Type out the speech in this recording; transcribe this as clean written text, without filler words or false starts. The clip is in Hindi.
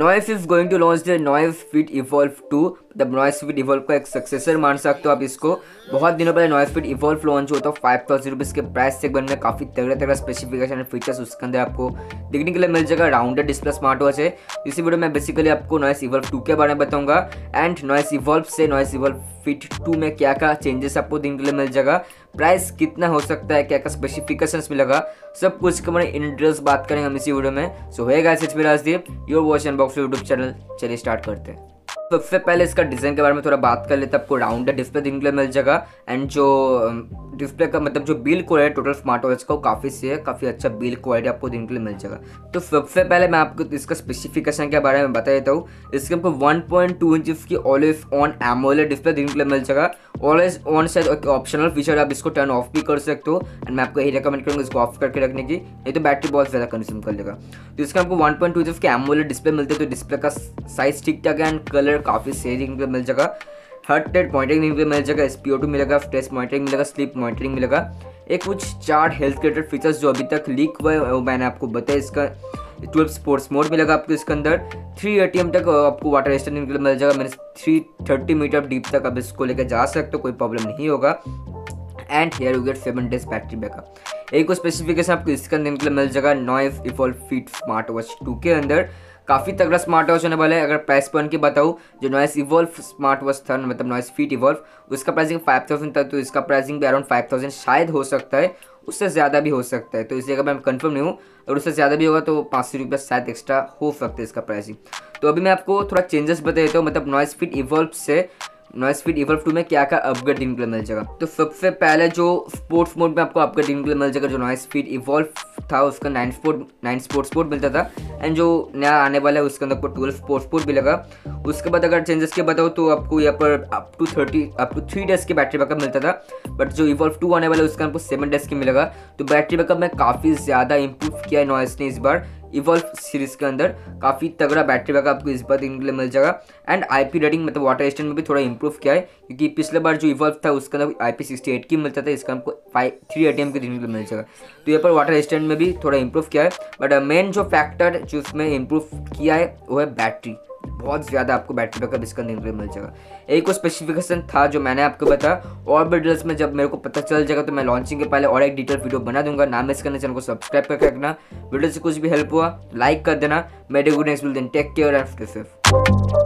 Noise is going to launch the Noisefit Evolve 2। मतलब Noisefit Evolve का एक सक्सेसर मान सकते हो आप इसको। बहुत दिनों पहले Noisefit Evolve लॉन्च हुआ था 5000 रुपीज़ के प्राइस सेगमेंट में। काफ़ी तगड़ा तगड़ा स्पेसिफिकेशन एंड फीचर्स उसके अंदर आपको देखने के लिए मिल जाएगा। राउंडेड डिस्प्ले स्मार्ट वॉच है। इसी वीडियो में बेसिकली आपको Noise Evolve 2 के बारे में बताऊंगा एंड Noise Evolve से Noise Evolve Fit 2 में क्या क्या चेंजेस आपको देखने के लिए मिल जाएगा, प्राइस कितना हो सकता है, क्या क्या स्पेसिफिकेशंस मिलेगा, सब कुछ के बारे में इन डिटेल्स बात करेंगे हम इसी वीडियो में। सो है guys, it's me Rajdeep, your watch unboxing YouTube channel. चलिए स्टार्ट करते हैं। सबसे पहले इसका डिज़ाइन के बारे में थोड़ा बात कर लेते हैं। आपको राउंडेड डिस्प्ले देखने के लिए मिल जाएगा एंड जो डिस्प्ले का मतलब जो बिल्ड क्वालिटी है टोटल स्मार्ट वॉच का वो काफ़ी सही है, काफ़ी अच्छा बिल्ड क्वालिटी आपको देखने के लिए मिल जाएगा। तो सबसे पहले मैं आपको इसका स्पेसिफिकेशन के बारे में बता देता हूँ। इसके आपको 1.2 इंच की ऑलवेज ऑन एमोलेड डिस्प्ले देखने के लिए मिल जाएगा। ऑलवेज ऑन से एक ऑप्शनल फीचर, आप इसको टर्न ऑफ भी कर सकते हो एंड मैं आपको यही रिकमेंड करूँगा इसको ऑफ करके रखने की, नहीं तो बैटरी बहुत ज़्यादा कंज्यूम कर लेगा। तो इसका आपको 1.2 इंच के एमोलेड डिस्प्ले मिलते हैं। तो डिस्प्ले का साइज ठीक ठाक है एंड कलर काफ़ी सही मिल जाएगा। हार्ट रेट मॉनिटरिंग मिल जाएगा, SpO2 मिलेगा, स्ट्रेस मॉनिटरिंग मिलेगा, स्लीप मॉनिटरिंग मिलेगा। एक कुछ 4 हेल्थ रिलेटेड फीचर्स जो अभी तक लीक हुए वो मैंने आपको बताया। इसका 12 स्पोर्ट्स मोड मिलेगा आपको इसके अंदर। 3 ATM तक आपको वाटर रेजिस्टेंस मिल जाएगा। मैंने 330 मीटर डीप तक आप इसको लेकर जा सकते हो, कोई प्रॉब्लम नहीं होगा। And here you get 7 days battery backup. एक स्पेसिफिकेशन आपको इसके अंदर मिल जाएगा Noise Evolve Fit smart watch 2 के अंदर। काफ़ी तगड़ा स्मार्ट वॉच होने वाला है। अगर प्राइस पॉइंट की बताऊँ, जो Noise Evolve स्मार्ट वॉच था मतलब Noisefit Evolve, उसका प्राइसिंग 5000 था। तो इसका प्राइसिंग भी अराउंड 5000 शायद हो सकता है, उससे ज़्यादा भी हो सकता है। तो इसी अगर मैं कंफर्म नहीं हूँ, अगर उससे ज़्यादा भी होगा तो 500 रुपये शायद एक्स्ट्रा हो सकता है इसका प्राइसिंग। तो अभी मैं आपको थोड़ा चेंजेस बता देता हूँ, मतलब Noisefit Evolve से Noisefit Evolve 2 में क्या क्या अपग्रेड देखने के लिए मिल जाएगा। तो सबसे पहले जो स्पोर्ट्स मोड में आपको अपग्रेड देखने के लिए मिल जाएगा। जो Noisefit Evolve था उसका 9 स्पोर्ट्स मोड मिलता था एंड जो नया आने वाला है उसके अंदर आपको 12 स्पोर्ट्स मोड मिलेगा। उसके बाद अगर चेंजेस के बताऊँ तो आपको यहाँ पर अप टू 3 डेज की बैटरी बैकअप मिलता था। बट जो Evolve 2 आने वाला है उसका आपको 7 डेज की मिलेगा। तो बैटरी बैकअप में काफ़ी ज़्यादा इंप्रूव किया है नॉइस ने इस बार। Evolve सीरीज़ के अंदर काफ़ी तगड़ा बैटरी बैकअप आपको इस बार देखने के लिए मिल जाएगा। एंड IP रेटिंग मतलब वाटर रेजिस्टेंस में भी थोड़ा इंप्रूव किया है, क्योंकि पिछले बार जो Evolve था उसके अंदर IP68 की मिलता था, इसका हमको 3 ATM की देखने के लिए मिल जाएगा। तो यहाँ पर वाटर रेजिस्टेंस में भी थोड़ा इंप्रूव किया है। बट मेन जो फैक्टर जो उसमें इंप्रूव किया है वो है बैटरी। बहुत ज़्यादा आपको बैटरी बैकअप इसका देखने के लिए मिल जाएगा। एक और स्पेसिफिकेशन था जो मैंने आपको बताया, और भी डिटेल्स में जब मेरे को पता चल जाएगा तो मैं लॉन्चिंग के पहले और एक डिटेल वीडियो बना दूंगा। ना मिस करना, चैनल को सब्सक्राइब करके रखना। वीडियो से कुछ भी हेल्प हुआ लाइक कर देना। मेरे good next will then take care and stay safe.